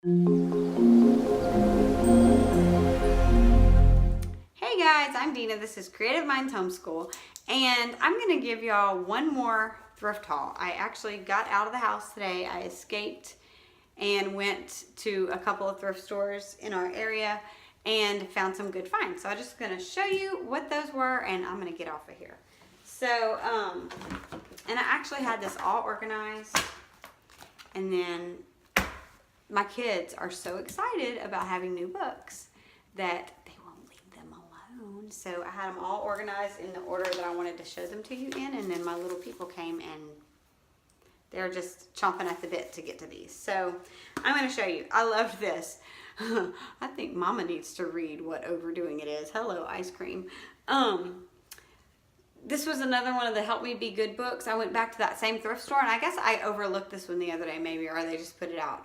Hey guys, I'm Dina. This is Creative Minds Homeschool, and I'm going to give y'all one more thrift haul. I actually got out of the house today. I escaped and went to a couple of thrift stores in our area and found some good finds. So I'm just going to show you what those were, and I'm going to get off of here. So, and I actually had this all organized, and then my kids are so excited about having new books that they won't leave them alone. So I had them all organized in the order that I wanted to show them to you in, and then my little people came and they're just chomping at the bit to get to these. So I'm going to show you. I loved this. I think Mama needs to read what overdoing it is. Hello, ice cream. This was another one of the Help Me Be Good books. I went back to that same thrift store, and I guess I overlooked this one the other day maybe, or they just put it out.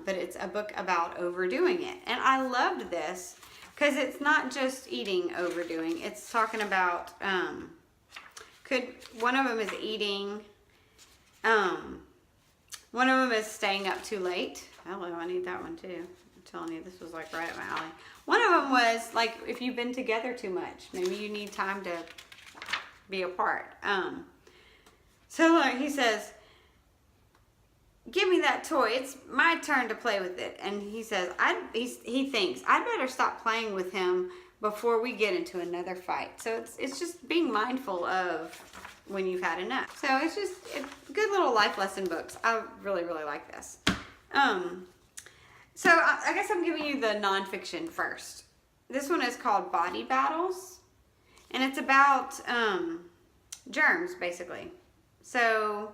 But it's a book about overdoing it. And I loved this because it's not just eating overdoing. It's talking about, one of them is eating, one of them is staying up too late. Hello, I need that one too. I'm telling you, this was like right up my alley. One of them was like, if you've been together too much, maybe you need time to be apart. So like he says, give me that toy, it's my turn to play with it. And he says, he thinks I'd better stop playing with him before we get into another fight. So it's just being mindful of when you've had enough. So it's good little life lesson books. I really like this. So I guess I'm giving you the nonfiction first. This one is called Body Battles. And it's about germs, basically. So,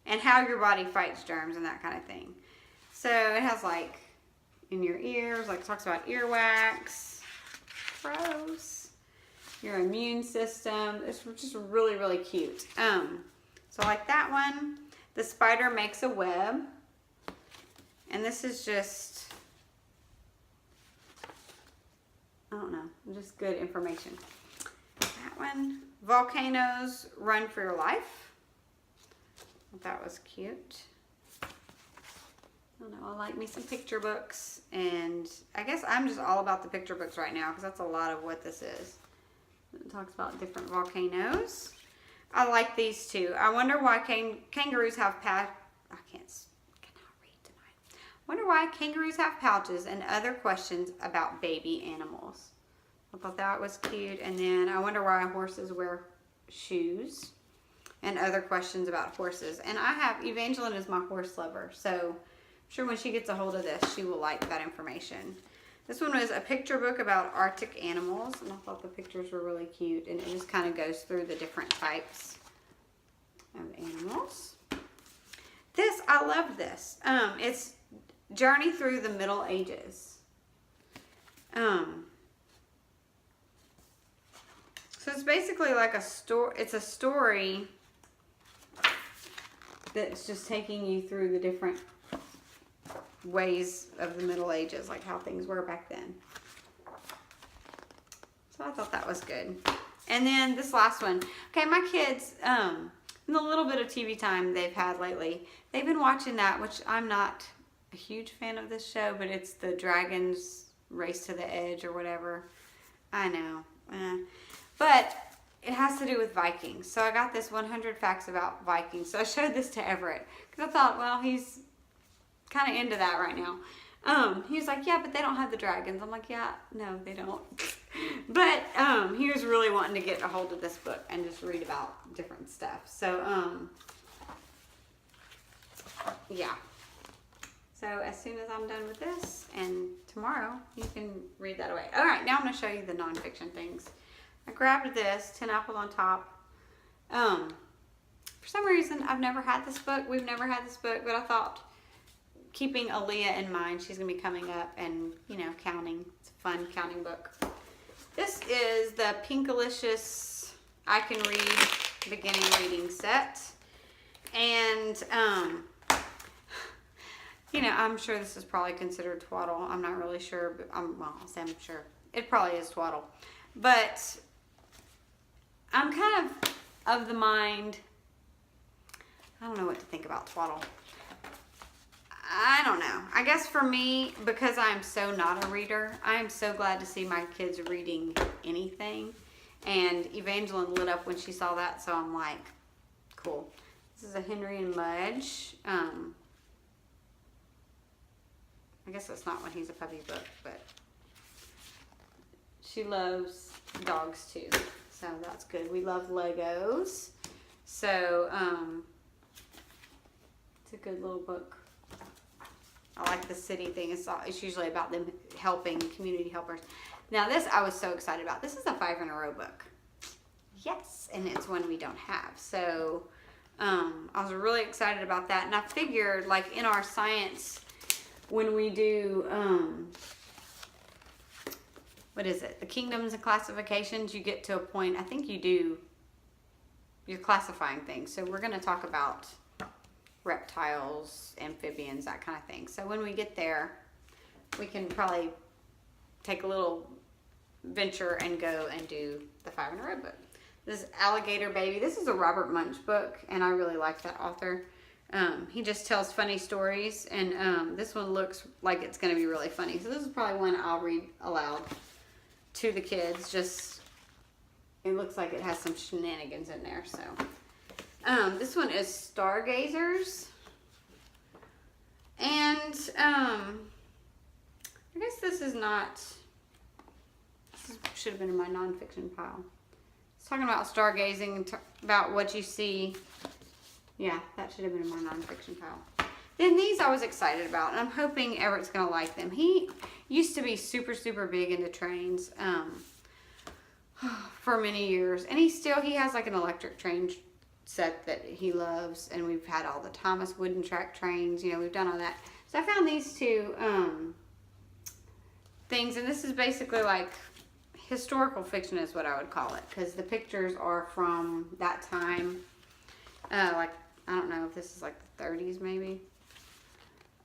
and how your body fights germs and that kind of thing. So it has like in your ears, like it talks about earwax, gross, your immune system. It's just really cute. So like that one, the spider makes a web. And this is just, I don't know, just good information. That one, Volcanoes Run for Your Life. That was cute. I don't know, I like me some picture books, and I guess I'm just all about the picture books right now because that's a lot of what this is. It talks about different volcanoes. I like these too. I wonder why kangaroos have I cannot read tonight. Wonder why kangaroos have pouches, and other questions about baby animals. I thought that was cute. And then I wonder why horses wear shoes, and other questions about horses. And Evangeline is my horse lover, so I'm sure when she gets a hold of this, she will like that information. This one was a picture book about Arctic animals, and I thought the pictures were really cute, and it just kind of goes through the different types of animals. I love this. It's Journey Through the Middle Ages. So it's basically like a story. It's a story that's just taking you through the different ways of the Middle Ages, like how things were back then. So I thought that was good. And then this last one. Okay, my kids, in the little bit of TV time they've had lately, they've been watching that, which I'm not a huge fan of this show, but it's the Dragons Race to the Edge or whatever. I know. But it has to do with Vikings. So I got this 100 facts about Vikings. So I showed this to Everett because I thought, well, he's kind of into that right now. He was like, yeah, but they don't have the dragons. I'm like, yeah, no, they don't. But he was really wanting to get a hold of this book and just read about different stuff. So, yeah. So as soon as I'm done with this, and tomorrow, you can read that away. All right, now I'm going to show you the nonfiction things. I grabbed this, 10 Apple on Top. For some reason, I've never had this book. We've never had this book, but I thought, keeping Aaliyah in mind, she's going to be coming up and, you know, counting. It's a fun counting book. This is the Pinkalicious I Can Read Beginning Reading Set. And, you know, I'm sure this is probably considered twaddle. I'm not really sure, but well, I'll say I'm sure. It probably is twaddle. But I'm kind of the mind, I don't know what to think about twaddle. I don't know. I guess for me, because I'm so not a reader, I am so glad to see my kids reading anything. And Evangeline lit up when she saw that, so I'm like, cool. This is a Henry and Mudge. I guess that's not when he's a puppy book, but she loves dogs too, so that's good. We love Legos, so it's a good little book. I like the city thing. It's usually about them helping community helpers. Now this I was so excited about. This is a 5 in a row book. Yes, and it's one we don't have. So I was really excited about that. And I figured, like, in our science, when we do, what is it? The kingdoms and classifications, you get to a point, I think you're classifying things. So we're going to talk about reptiles, amphibians, that kind of thing. So when we get there, we can probably take a little venture and go and do the 5 in a row book. This is Alligator Baby. This is a Robert Munch book, and I really like that author. He just tells funny stories, and this one looks like it's going to be really funny. So this is probably one I'll read aloud to the kids. Just, it looks like it has some shenanigans in there. So this one is Stargazers, and I guess this is not. This should have been in my nonfiction pile. It's talking about stargazing and about what you see. Yeah, that should have been in my nonfiction pile. Then these I was excited about, and I'm hoping Everett's going to like them. He used to be super, super big into trains for many years. And he has like an electric train set that he loves. And we've had all the Thomas wooden track trains. You know, we've done all that. So I found these two things. And this is basically like historical fiction is what I would call it. Because the pictures are from that time. Like, I don't know if this is like the 30s maybe.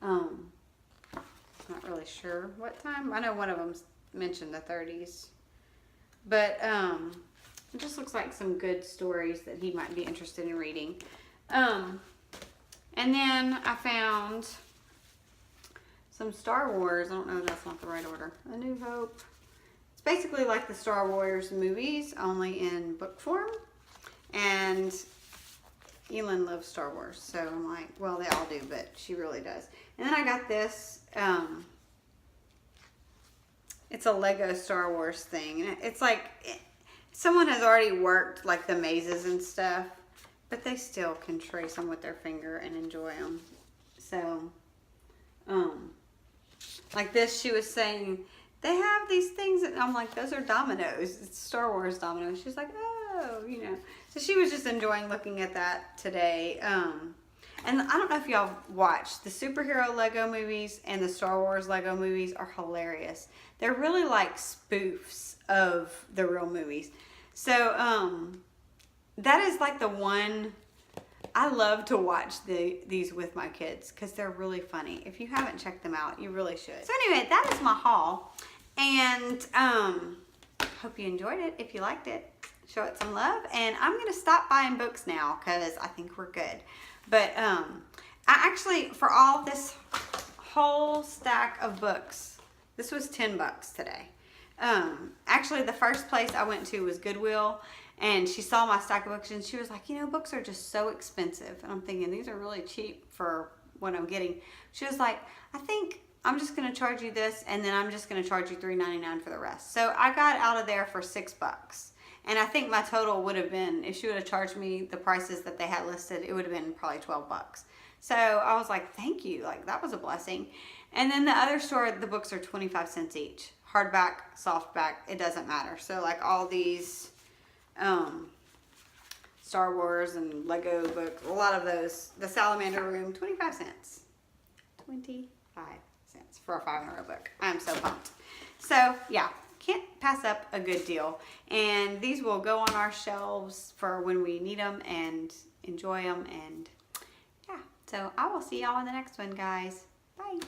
Not really sure what time. I know one of them mentioned the 30s. But it just looks like some good stories that he might be interested in reading. And then I found some Star Wars. I don't know if that's not the right order. A New Hope. It's basically like the Star Wars movies, only in book form. And Elin loves Star Wars, so I'm like, well, they all do, but she really does. And then I got this, it's a Lego Star Wars thing, and it's like, someone has already worked, like, the mazes and stuff, but they still can trace them with their finger and enjoy them. So, like this, she was saying, they have these things, and I'm like, those are dominoes. It's Star Wars dominoes. She's like, oh, you know. So she was just enjoying looking at that today. And I don't know if y'all watched the superhero Lego movies and the Star Wars Lego movies are hilarious. They're really like spoofs of the real movies. So that is like the one I love to watch these with my kids because they're really funny. If you haven't checked them out, you really should. So anyway, that is my haul. And hope you enjoyed it. If you liked it, show it some love. And I'm going to stop buying books now because I think we're good. But I actually, for all this whole stack of books, this was $10 today. Actually, the first place I went to was Goodwill. And she saw my stack of books and she was like, you know, books are just so expensive. And I'm thinking, these are really cheap for what I'm getting. She was like, I think I'm just going to charge you this and then I'm just going to charge you $3.99 for the rest. So I got out of there for $6. And I think my total would have been, if she would have charged me the prices that they had listed, it would have been probably $12. So I was like, thank you. Like, that was a blessing. And then the other store, the books are 25 cents each. Hardback, softback, it doesn't matter. So like all these Star Wars and Lego books, a lot of those, the Salamander Room, 25 cents. 25 cents for a 500 book. I'm so pumped. So yeah, can't pass up a good deal. And these will go on our shelves for when we need them and enjoy them. And yeah, so I will see y'all in the next one, guys. Bye.